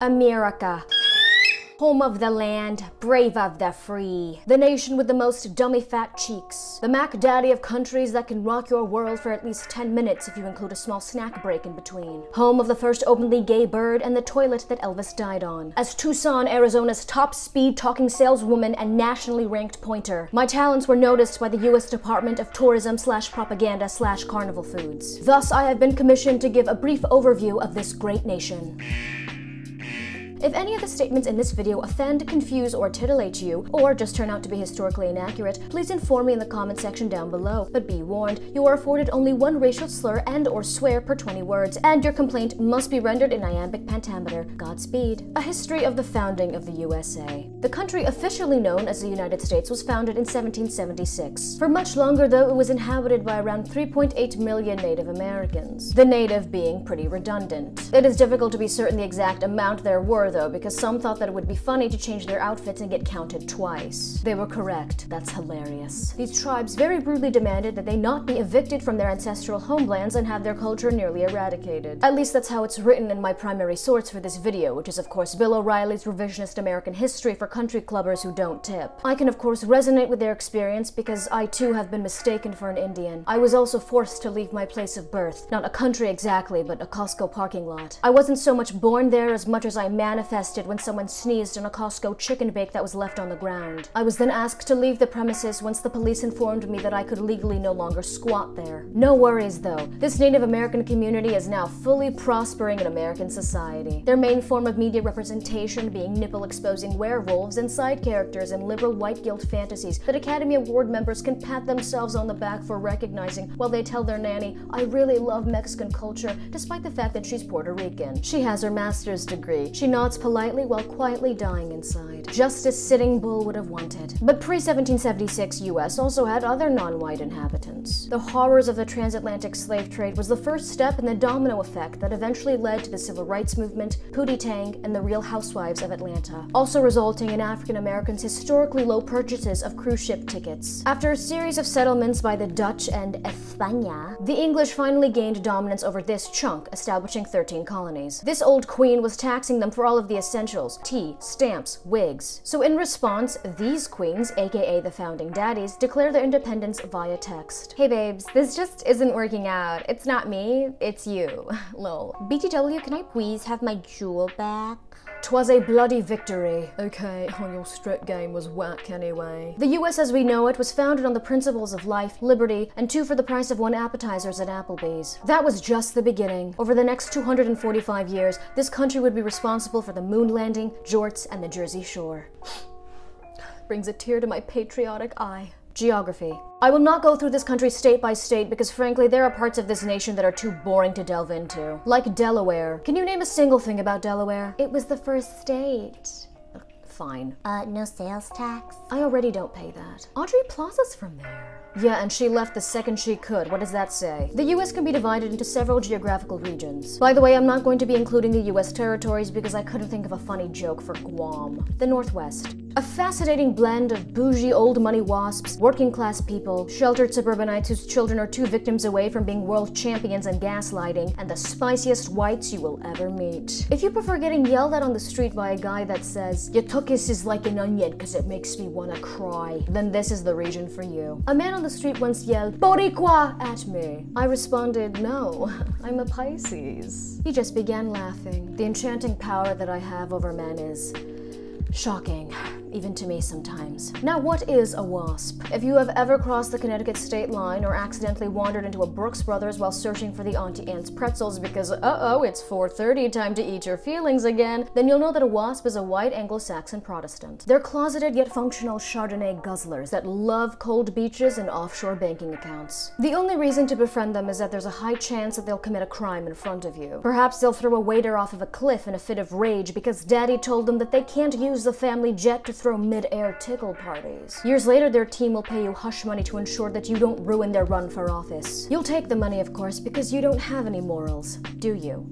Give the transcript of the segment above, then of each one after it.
America. Home of the land, brave of the free. The nation with the most dummy fat cheeks. The Mac Daddy of countries that can rock your world for at least 10 minutes if you include a small snack break in between. Home of the first openly gay bird and the toilet that Elvis died on. As Tucson, Arizona's top speed talking saleswoman and nationally ranked pointer, my talents were noticed by the U.S. Department of Tourism / Propaganda / Carnival Foods. Thus, I have been commissioned to give a brief overview of this great nation. If any of the statements in this video offend, confuse, or titillate you, or just turn out to be historically inaccurate, please inform me in the comment section down below. But be warned, you are afforded only one racial slur and/or swear per 20 words, and your complaint must be rendered in iambic pentameter. Godspeed. A history of the founding of the USA. The country officially known as the United States was founded in 1776. For much longer, though, it was inhabited by around 3.8 million Native Americans. The native being pretty redundant. It is difficult to be certain the exact amount there were, though, because some thought that it would be funny to change their outfits and get counted twice. They were correct. That's hilarious. These tribes very rudely demanded that they not be evicted from their ancestral homelands and have their culture nearly eradicated. At least that's how it's written in my primary source for this video, which is of course Bill O'Reilly's Revisionist American History for country clubbers who don't tip. I can of course resonate with their experience because I too have been mistaken for an Indian. I was also forced to leave my place of birth. Not a country exactly, but a Costco parking lot. I wasn't so much born there as much as I manifested when someone sneezed on a Costco chicken bake that was left on the ground. I was then asked to leave the premises once the police informed me that I could legally no longer squat there. No worries though, this Native American community is now fully prospering in American society. Their main form of media representation being nipple-exposing werewolves and side characters in liberal white guilt fantasies that Academy Award members can pat themselves on the back for recognizing while they tell their nanny, "I really love Mexican culture," despite the fact that she's Puerto Rican. She has her master's degree. She nods politely while quietly dying inside, just as Sitting Bull would have wanted. But pre-1776 U.S. also had other non-white inhabitants. The horrors of the transatlantic slave trade was the first step in the domino effect that eventually led to the Civil Rights Movement, Pootie Tang, and the Real Housewives of Atlanta, also resulting in African Americans' historically low purchases of cruise ship tickets. After a series of settlements by the Dutch and España, the English finally gained dominance over this chunk, establishing 13 colonies. This old queen was taxing them for all of the essentials: tea, stamps, wigs. So in response, these queens, aka the founding daddies, declare their independence via text. "Hey babes, this just isn't working out. It's not me, it's you." Lol. "BTW, can I please have my jewel back?" 'Twas a bloody victory. Okay, your strip game was whack anyway. The US as we know it was founded on the principles of life, liberty, and 2 for the price of 1 appetizers at Applebee's. That was just the beginning. Over the next 245 years, this country would be responsible for the moon landing, jorts, and the Jersey Shore. Brings a tear to my patriotic eye. Geography. I will not go through this country state by state because frankly there are parts of this nation that are too boring to delve into. Like Delaware. Can you name a single thing about Delaware? It was the first state. Fine. No sales tax? I already don't pay that. Audrey Plaza's from there. Yeah, and she left the second she could. What does that say? The US can be divided into several geographical regions. By the way, I'm not going to be including the US territories because I couldn't think of a funny joke for Guam. The Northwest. A fascinating blend of bougie old money wasps, working class people, sheltered suburbanites whose children are 2 victims away from being world champions in gaslighting, and the spiciest whites you will ever meet. If you prefer getting yelled at on the street by a guy that says, "Your tuchus is like an onion cause it makes me wanna cry," then this is the region for you. A man on the street once yelled, "Boricua!" at me. I responded, "No, I'm a Pisces." He just began laughing. The enchanting power that I have over men is shocking, even to me sometimes. Now, what is a wasp? If you have ever crossed the Connecticut state line or accidentally wandered into a Brooks Brothers while searching for the Auntie Anne's pretzels because, uh-oh, it's 4:30, time to eat your feelings again, then you'll know that a wasp is a white Anglo-Saxon Protestant. They're closeted yet functional Chardonnay guzzlers that love cold beaches and offshore banking accounts. The only reason to befriend them is that there's a high chance that they'll commit a crime in front of you. Perhaps they'll throw a waiter off of a cliff in a fit of rage because daddy told them that they can't use the family jet to throw mid-air tickle parties. Years later, their team will pay you hush money to ensure that you don't ruin their run for office. You'll take the money, of course, because you don't have any morals, do you?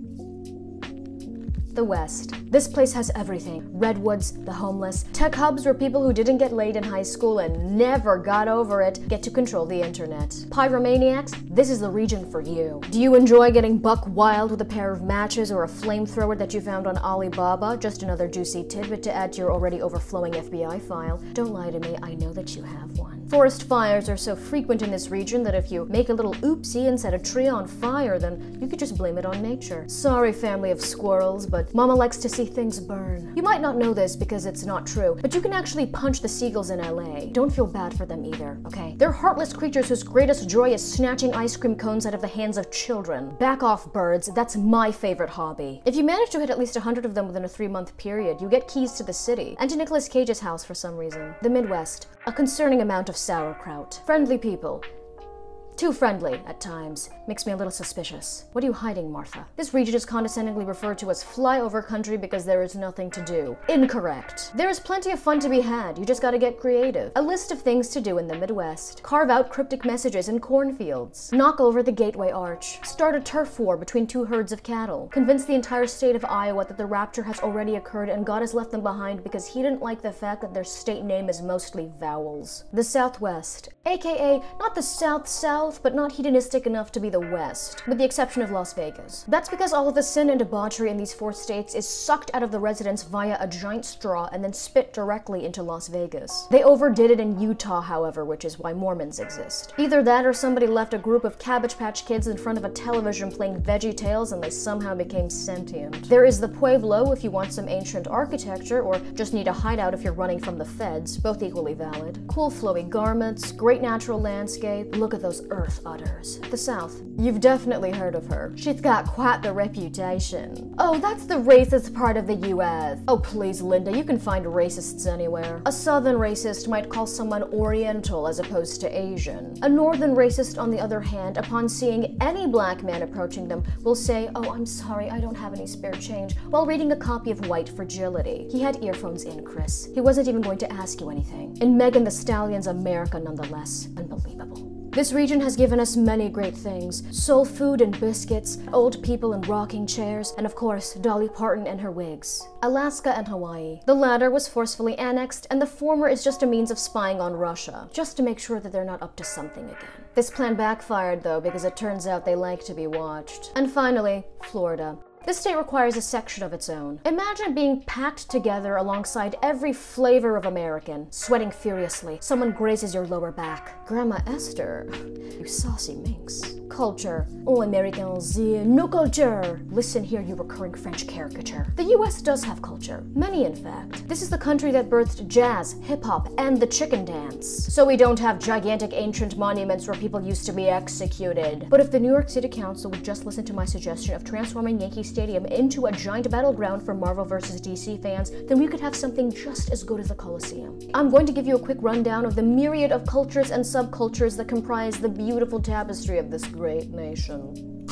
The West. This place has everything. Redwoods, the homeless, tech hubs where people who didn't get laid in high school and never got over it get to control the internet. Pyromaniacs, this is the region for you. Do you enjoy getting buck wild with a pair of matches or a flamethrower that you found on Alibaba? Just another juicy tidbit to add to your already overflowing FBI file. Don't lie to me, I know that you have one. Forest fires are so frequent in this region that if you make a little oopsie and set a tree on fire, then you could just blame it on nature. Sorry, family of squirrels, but Mama likes to see things burn. You might not know this because it's not true, but you can actually punch the seagulls in LA. Don't feel bad for them either, okay? They're heartless creatures whose greatest joy is snatching ice cream cones out of the hands of children. Back off, birds. That's my favorite hobby. If you manage to hit at least 100 of them within a 3-month period, you get keys to the city, and to Nicolas Cage's house for some reason. The Midwest. A concerning amount of sauerkraut. Friendly people. Too friendly, at times. Makes me a little suspicious. What are you hiding, Martha? This region is condescendingly referred to as flyover country because there is nothing to do. Incorrect. There is plenty of fun to be had, you just gotta get creative. A list of things to do in the Midwest. Carve out cryptic messages in cornfields. Knock over the Gateway Arch. Start a turf war between 2 herds of cattle. Convince the entire state of Iowa that the rapture has already occurred and God has left them behind because he didn't like the fact that their state name is mostly vowels. The Southwest. AKA, not the South, but not hedonistic enough to be the West, with the exception of Las Vegas. That's because all of the sin and debauchery in these 4 states is sucked out of the residents via a giant straw and then spit directly into Las Vegas. They overdid it in Utah, however, which is why Mormons exist. Either that or somebody left a group of Cabbage Patch Kids in front of a television playing Veggie Tales and they somehow became sentient. There is the Pueblo if you want some ancient architecture or just need a hideout if you're running from the feds, both equally valid. Cool flowy garments, great natural landscape, look at those earth udders. The South. You've definitely heard of her. She's got quite the reputation. Oh, that's the racist part of the U.S. Oh, please, Linda, you can find racists anywhere. A Southern racist might call someone Oriental as opposed to Asian. A Northern racist, on the other hand, upon seeing any black man approaching them, will say, "Oh, I'm sorry, I don't have any spare change," while reading a copy of White Fragility. He had earphones in, Chris. He wasn't even going to ask you anything. In Megan Thee Stallion's America, nonetheless. Unbelievable. This region has given us many great things. Soul food and biscuits, old people in rocking chairs, and of course, Dolly Parton and her wigs. Alaska and Hawaii. The latter was forcefully annexed, and the former is just a means of spying on Russia, just to make sure that they're not up to something again. This plan backfired, though, because it turns out they like to be watched. And finally, Florida. This state requires a section of its own. Imagine being packed together alongside every flavor of American, sweating furiously. Someone grazes your lower back. Grandma Esther, you saucy minx. Culture. Oh, Americans, no culture. Listen here, you recurring French caricature. The U.S. does have culture. Many, in fact. This is the country that birthed jazz, hip-hop, and the chicken dance. So we don't have gigantic ancient monuments where people used to be executed. But if the New York City Council would just listen to my suggestion of transforming Yankee Stadium into a giant battleground for Marvel vs. DC fans, then we could have something just as good as the Coliseum. I'm going to give you a quick rundown of the myriad of cultures and subcultures that comprise the beautiful tapestry of this great nation.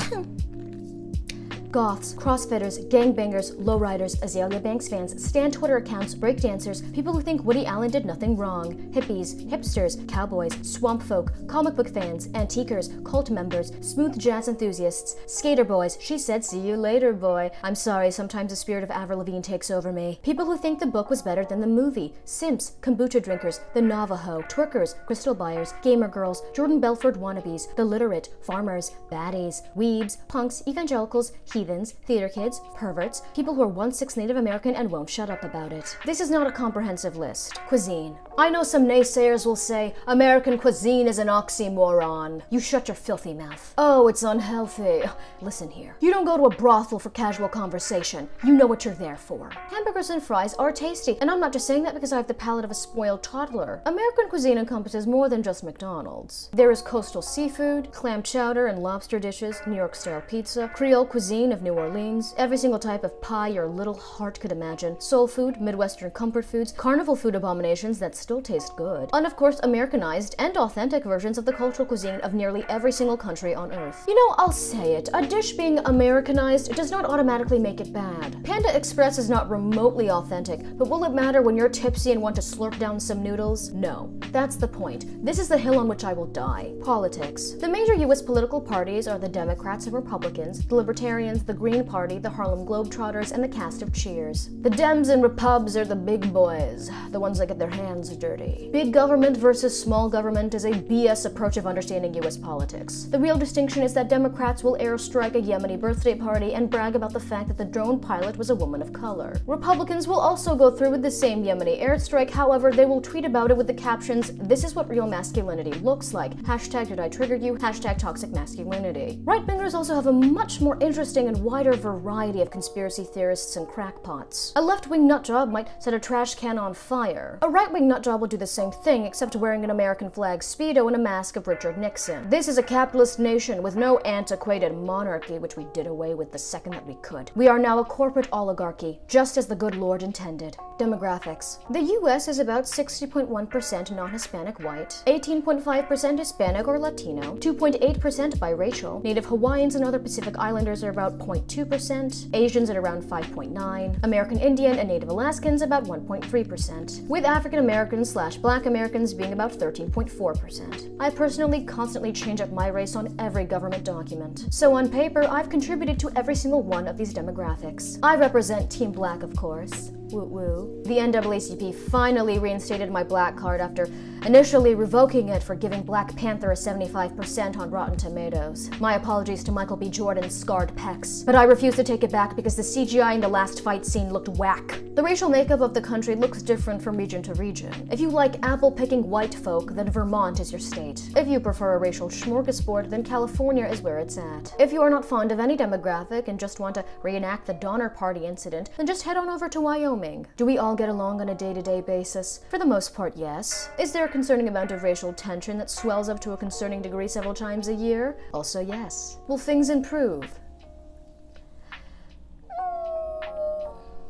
Goths, crossfitters, gangbangers, lowriders, Azalea Banks fans, stan Twitter accounts, breakdancers, people who think Woody Allen did nothing wrong, hippies, hipsters, cowboys, swamp folk, comic book fans, antiquers, cult members, smooth jazz enthusiasts, skater boys, she said see you later boy. I'm sorry, sometimes the spirit of Avril Lavigne takes over me. People who think the book was better than the movie, simps, kombucha drinkers, the Navajo, twerkers, crystal buyers, gamer girls, Jordan Belfort wannabes, the literate, farmers, baddies, weebs, punks, evangelicals, heathens, theater kids, perverts, people who are 1/6 Native American and won't shut up about it. This is not a comprehensive list. Cuisine. I know some naysayers will say, American cuisine is an oxymoron. You shut your filthy mouth. Oh, it's unhealthy. Listen here. You don't go to a brothel for casual conversation. You know what you're there for. Hamburgers and fries are tasty, and I'm not just saying that because I have the palate of a spoiled toddler. American cuisine encompasses more than just McDonald's. There is coastal seafood, clam chowder and lobster dishes, New York-style pizza, Creole cuisine of New Orleans, every single type of pie your little heart could imagine, soul food, Midwestern comfort foods, carnival food abominations that still taste good, and of course Americanized and authentic versions of the cultural cuisine of nearly every single country on earth. You know, I'll say it, a dish being Americanized does not automatically make it bad. Panda Express is not remotely authentic, but will it matter when you're tipsy and want to slurp down some noodles? No. That's the point. This is the hill on which I will die. Politics. The major U.S. political parties are the Democrats and Republicans, the Libertarians, the Green Party, the Harlem Globetrotters, and the cast of Cheers. The Dems and Repubs are the big boys, the ones that get their hands dirty. Big government versus small government is a BS approach of understanding U.S. politics. The real distinction is that Democrats will airstrike a Yemeni birthday party and brag about the fact that the drone pilot was a woman of color. Republicans will also go through with the same Yemeni airstrike, however, they will tweet about it with the captions, "This is what real masculinity looks like. Hashtag did I trigger you? Hashtag toxic masculinity." Right-wingers also have a much more interesting and wider variety of conspiracy theorists and crackpots. A left-wing nutjob might set a trash can on fire. A right-wing nutjob will do the same thing, except wearing an American flag Speedo and a mask of Richard Nixon. This is a capitalist nation with no antiquated monarchy, which we did away with the second that we could. We are now a corporate oligarchy, just as the good Lord intended. Demographics. The U.S. is about 60.1% non-Hispanic white, 18.5% Hispanic or Latino, 2.8% biracial, Native Hawaiians and other Pacific Islanders are about 0.2%, Asians at around 5.9%, American Indian and Native Alaskans about 1.3%, with African Americans/Black Americans being about 13.4%. I personally constantly change up my race on every government document. So on paper, I've contributed to every single one of these demographics. I represent Team Black, of course. Woo woo. The NAACP finally reinstated my black card after initially revoking it for giving Black Panther a 75% on Rotten Tomatoes. My apologies to Michael B. Jordan's scarred pecs, but I refuse to take it back because the CGI in the last fight scene looked whack. The racial makeup of the country looks different from region to region. If you like apple-picking white folk, then Vermont is your state. If you prefer a racial smorgasbord, then California is where it's at. If you are not fond of any demographic and just want to reenact the Donner Party incident, then just head on over to Wyoming. Do we all get along on a day-to-day basis? For the most part, yes. Is there a concerning amount of racial tension that swells up to a concerning degree several times a year? Also yes. Will things improve?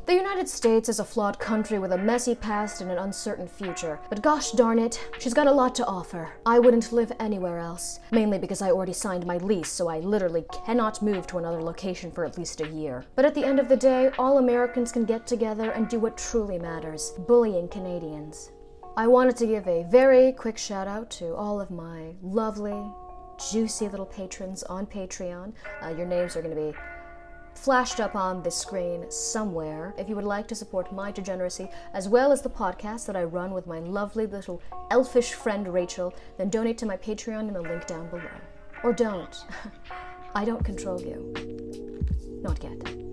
The United States is a flawed country with a messy past and an uncertain future, but gosh darn it, she's got a lot to offer. I wouldn't live anywhere else, mainly because I already signed my lease, so I literally cannot move to another location for at least a year. But at the end of the day, all Americans can get together and do what truly matters, bullying Canadians. I wanted to give a very quick shout out to all of my lovely, juicy little patrons on Patreon. Your names are going to be flashed up on the screen somewhere. If you would like to support my degeneracy, as well as the podcast that I run with my lovely little elfish friend Rachel, then donate to my Patreon in the link down below. Or don't. I don't control you. Not yet.